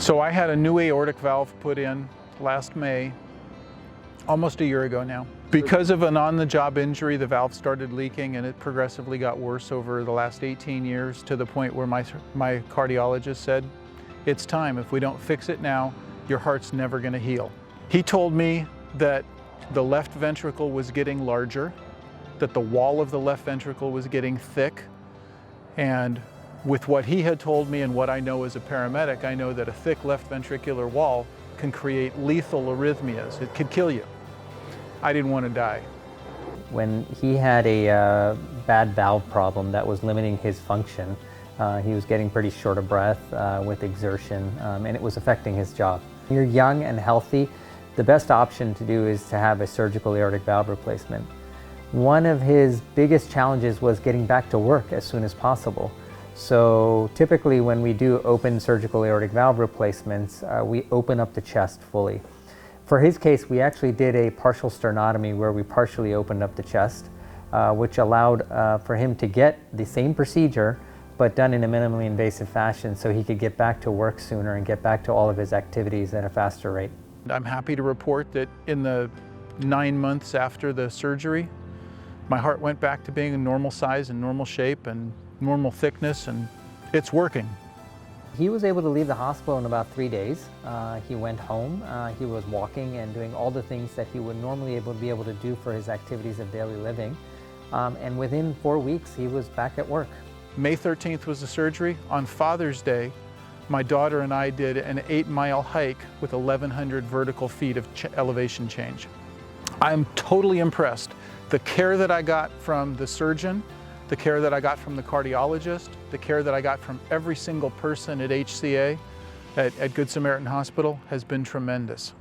So I had a new aortic valve put in last May, almost a year ago now. Because of an on-the-job injury, the valve started leaking and it progressively got worse over the last 18 years to the point where my cardiologist said, it's time. If we don't fix it now, your heart's never going to heal. He told me that the left ventricle was getting larger, that the wall of the left ventricle was getting thick, and with what he had told me and what I know as a paramedic, I know that a thick left ventricular wall can create lethal arrhythmias. It could kill you. I didn't want to die. When he had a bad valve problem that was limiting his function, he was getting pretty short of breath with exertion, and it was affecting his job. When you're young and healthy, the best option to do is to have a surgical aortic valve replacement. One of his biggest challenges was getting back to work as soon as possible. So typically when we do open surgical aortic valve replacements, we open up the chest fully. For his case, we actually did a partial sternotomy where we partially opened up the chest, which allowed for him to get the same procedure, but done in a minimally invasive fashion so he could get back to work sooner and get back to all of his activities at a faster rate. I'm happy to report that in the 9 months after the surgery, my heart went back to being a normal size and normal shape and normal thickness, and it's working. He was able to leave the hospital in about 3 days. He went home. He was walking and doing all the things that he would normally be able to do for his activities of daily living. And within 4 weeks, he was back at work. May 13th was the surgery. On Father's Day, my daughter and I did an 8-mile hike with 1,100 vertical feet of elevation change. I'm totally impressed. The care that I got from the surgeon, the care that I got from the cardiologist, the care that I got from every single person at HCA, at Good Samaritan Hospital, has been tremendous.